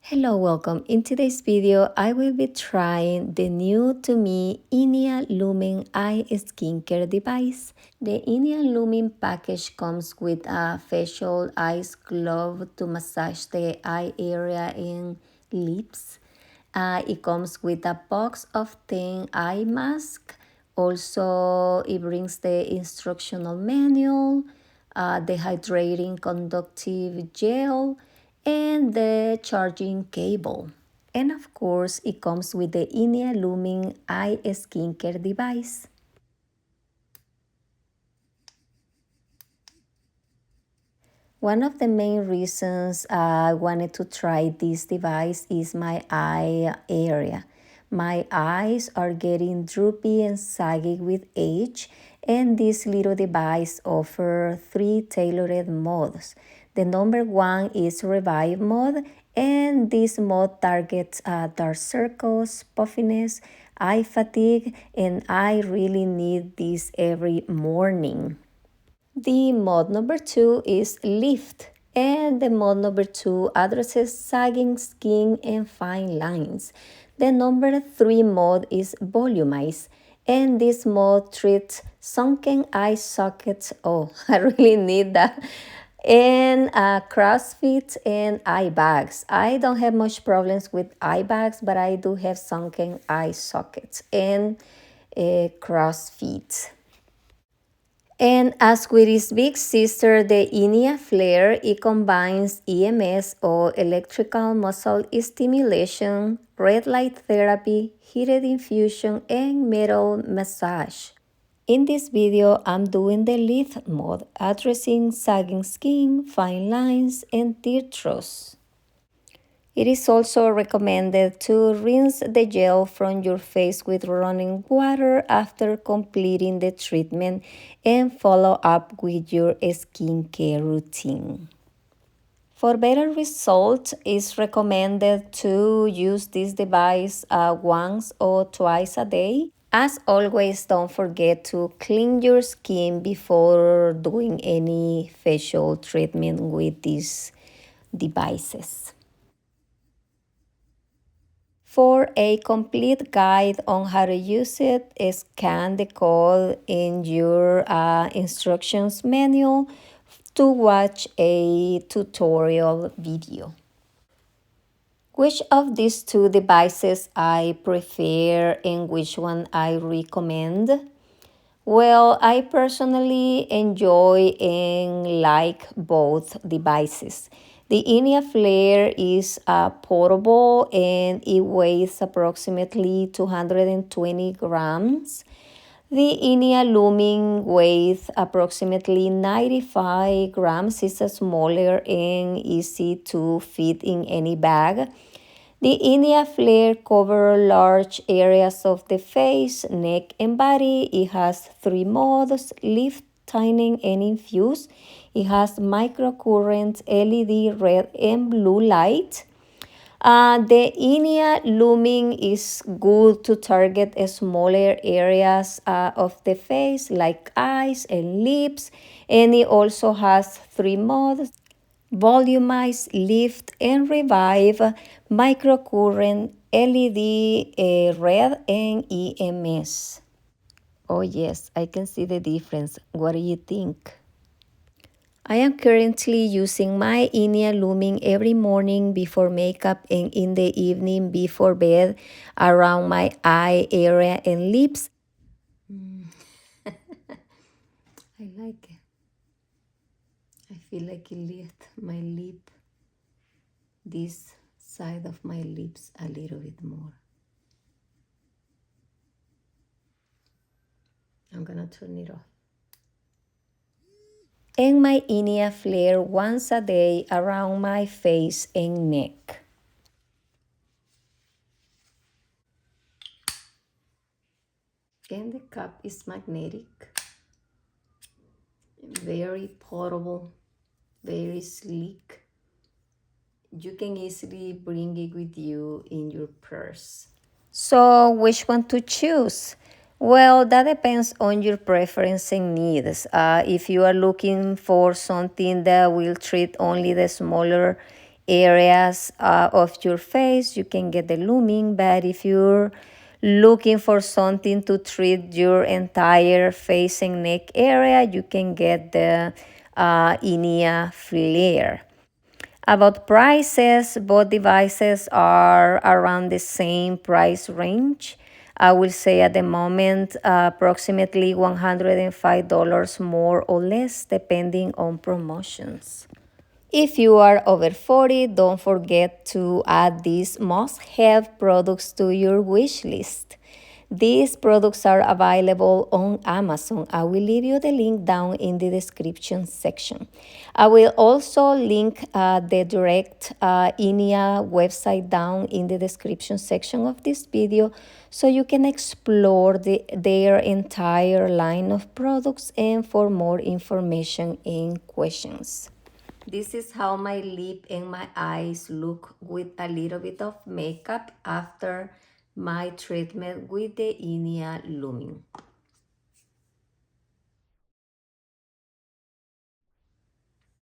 Hello, welcome. In today's video, I will be trying the new to me INIA Lumin eye skincare device. The INIA Lumin package comes with a facial ice glove to massage the eye area and lips. It comes with a box of 10 eye mask. Also, it brings the instructional manual, the hydrating conductive gel, and the charging cable. And of course, it comes with the INIA Lumin eye skincare device. One of the main reasons I wanted to try this device is my eye area. My eyes are getting droopy and saggy with age, and this little device offers 3 tailored modes. The number one is Revive mode, and this mode targets dark circles, puffiness, eye fatigue, and I really need this every morning. The mode number 2 is Lift, and the mode number 2 addresses sagging skin and fine lines. The number 3 mode is Volumize, and this mode treats sunken eye sockets. Oh, I really need that. And crossfit and eye bags. I don't have much problems with eye bags, but I do have sunken eye sockets and crossfit. And as with its big sister, the INIA Flare, it combines EMS or electrical muscle stimulation, red light therapy, heated infusion, and metal massage. In this video, I'm doing the lift mode, addressing sagging skin, fine lines, and tear troughs. It is also recommended to rinse the gel from your face with running water after completing the treatment and follow up with your skincare routine. For better results, it's recommended to use this device once or twice a day. As always, don't forget to clean your skin before doing any facial treatment with these devices. For a complete guide on how to use it, scan the code in your instructions manual to watch a tutorial video. Which of these two devices I prefer and which one I recommend? Well, I personally enjoy and like both devices. The INIA Flare is portable and it weighs approximately 220 grams. The INIA Lumin weighs approximately 95 grams. It's smaller and easy to fit in any bag. The INIA Flare covers large areas of the face, neck, and body. It has 3 modes: lift, tightening, and infuse. It has microcurrent, LED, red, and blue light. The INIA Lumin is good to target smaller areas of the face like eyes and lips, and it also has 3 modes: Volumize, Lift, and Revive, Microcurrent, LED, Red, and EMS. Oh yes, I can see the difference. What do you think? I am currently using my INIA Lumin every morning before makeup and in the evening before bed around my eye area and lips. I like it. I feel like it lift my lip, this side of my lips a little bit more. I'm gonna turn it off. And my INIA Flare once a day around my face and neck. And the cup is magnetic, very portable, very sleek. You can easily bring it with you in your purse. So which one to choose? Well, that depends on your preference and needs. If you are looking for something that will treat only the smaller areas of your face, you can get the Lumin. But if you're looking for something to treat your entire face and neck area, you can get the INIA Flare. About prices, both devices are around the same price range. I will say at the moment approximately $105 more or less, depending on promotions. If you are over 40, don't forget to add these must-have products to your wish list. These products are available on Amazon. I will leave you the link down in the description section. I will also link the direct INIA website down in the description section of this video so you can explore their entire line of products and for more information and questions. This is how my lip and my eyes look with a little bit of makeup after my treatment with the INIA Lumin.